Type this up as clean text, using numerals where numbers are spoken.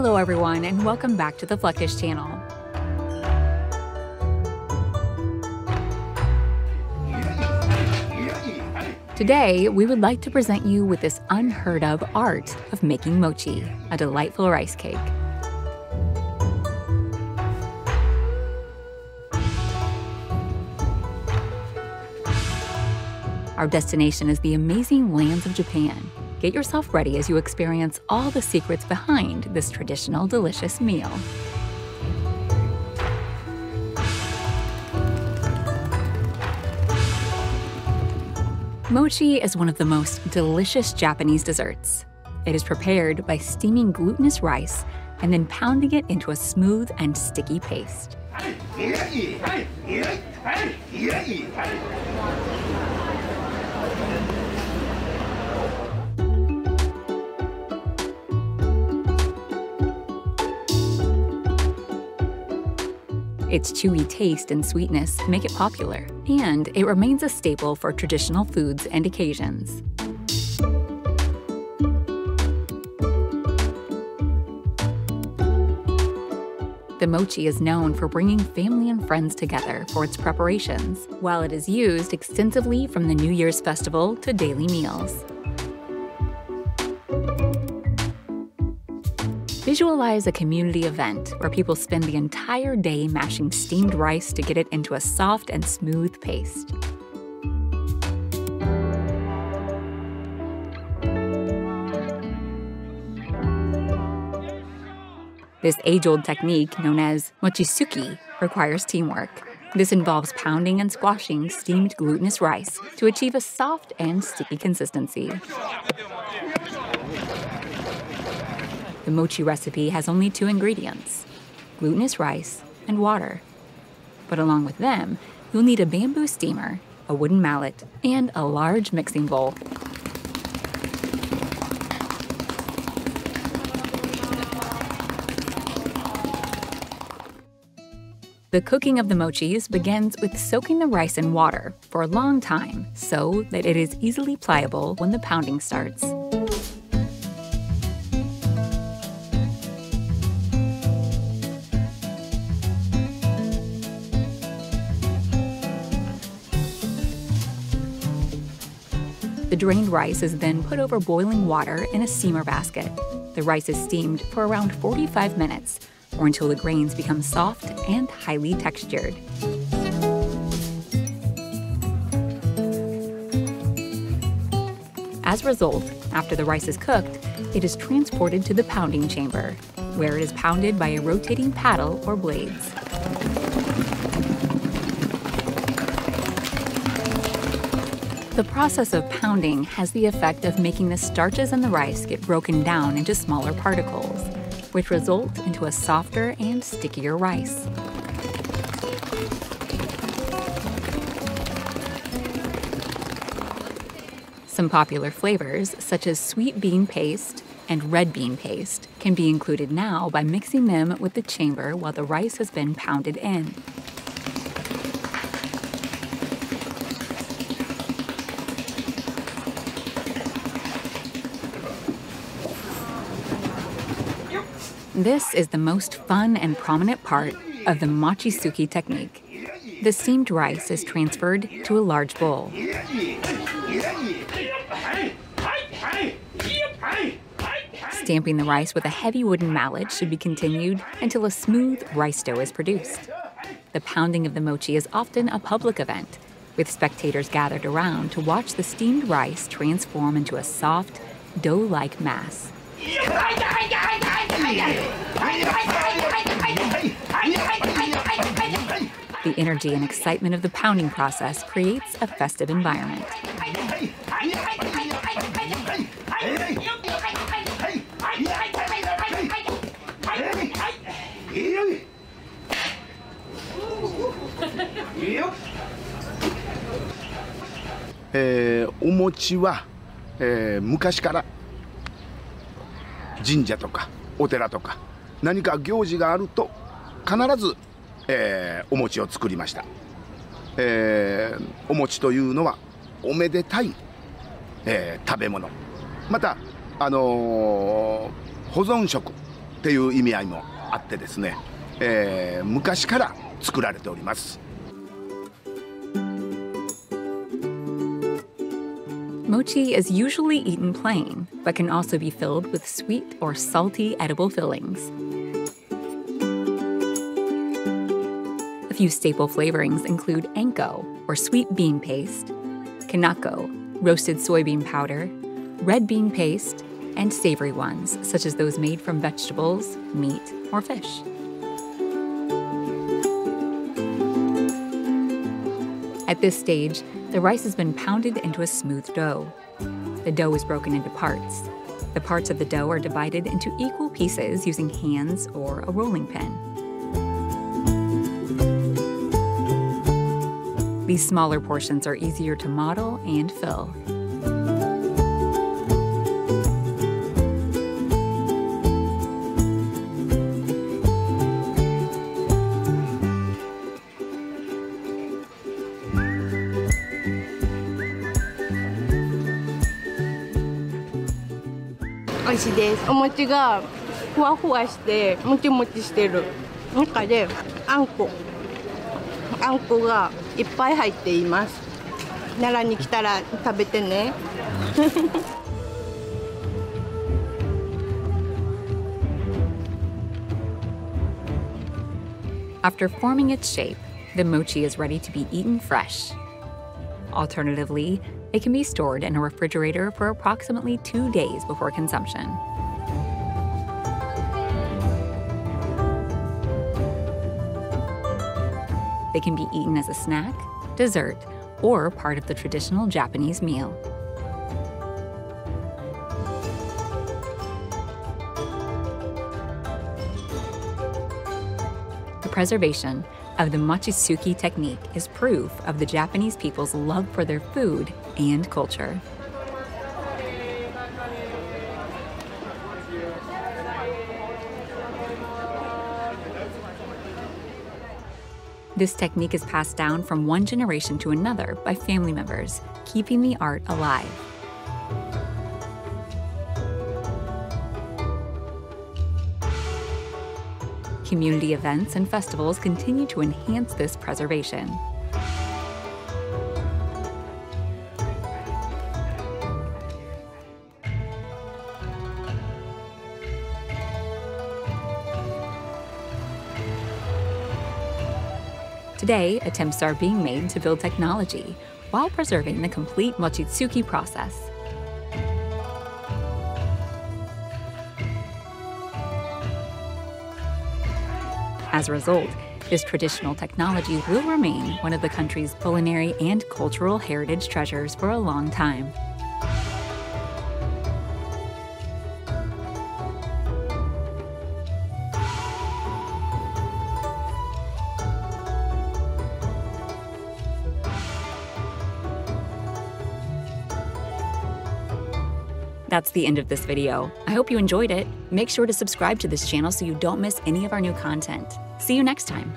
Hello everyone, and welcome back to the Fluctus Channel. Today, we would like to present you with this unheard of art of making mochi, a delightful rice cake. Our destination is the amazing lands of Japan. Get yourself ready as you experience all the secrets behind this traditional delicious meal. Mochi is one of the most delicious Japanese desserts. It is prepared by steaming glutinous rice and then pounding it into a smooth and sticky paste. Its chewy taste and sweetness make it popular, and it remains a staple for traditional foods and occasions. The mochi is known for bringing family and friends together for its preparations, while it is used extensively from the New Year's festival to daily meals. Visualize a community event where people spend the entire day mashing steamed rice to get it into a soft and smooth paste. This age-old technique, known as mochisuki, requires teamwork. This involves pounding and squashing steamed glutinous rice to achieve a soft and sticky consistency. The mochi recipe has only 2 ingredients: glutinous rice and water. But along with them, you'll need a bamboo steamer, a wooden mallet, and a large mixing bowl. The cooking of the mochis begins with soaking the rice in water for a long time so that it is easily pliable when the pounding starts. The drained rice is then put over boiling water in a steamer basket. The rice is steamed for around 45 minutes, or until the grains become soft and highly textured. As a result, after the rice is cooked, it is transported to the pounding chamber, where it is pounded by a rotating paddle or blades. The process of pounding has the effect of making the starches in the rice get broken down into smaller particles, which result into a softer and stickier rice. Some popular flavors, such as sweet bean paste and red bean paste, can be included now by mixing them with the chamber while the rice has been pounded in. This is the most fun and prominent part of the mochisuki technique. The steamed rice is transferred to a large bowl. Stamping the rice with a heavy wooden mallet should be continued until a smooth rice dough is produced. The pounding of the mochi is often a public event, with spectators gathered around to watch the steamed rice transform into a soft, dough-like mass. The energy and excitement of the pounding process creates a festive environment. O mochi は、昔から神社とかお寺とか何か行事があると必ず、お餅を作りました。お餅というのはおめでたい、食べ物、また保存食っていう意味合いもあってですね、昔から作られております。Mochi is usually eaten plain, but can also be filled with sweet or salty edible fillings. A few staple flavorings include anko, or sweet bean paste, kanako, roasted soybean powder, red bean paste, and savory ones, such as those made from vegetables, meat, or fish. At this stage, the rice has been pounded into a smooth dough. The dough is broken into parts. The parts of the dough are divided into equal pieces using hands or a rolling pin. These smaller portions are easier to model and fill. Delicious. お餅がふわふわしてもちもちしてる中であんこがいっぱい入っています。奈良に来たら食べてね。After forming its shape, the mochi is ready to be eaten fresh. Alternatively, it can be stored in a refrigerator for approximately 2 days before consumption. They can be eaten as a snack, dessert, or part of the traditional Japanese meal. The preservation of the mochitsuki technique is proof of the Japanese people's love for their food and culture. This technique is passed down from one generation to another by family members, keeping the art alive. Community events and festivals continue to enhance this preservation. Today, attempts are being made to build technology while preserving the complete mochitsuki process. As a result, this traditional technology will remain one of the country's culinary and cultural heritage treasures for a long time. That's the end of this video. I hope you enjoyed it. Make sure to subscribe to this channel so you don't miss any of our new content. See you next time.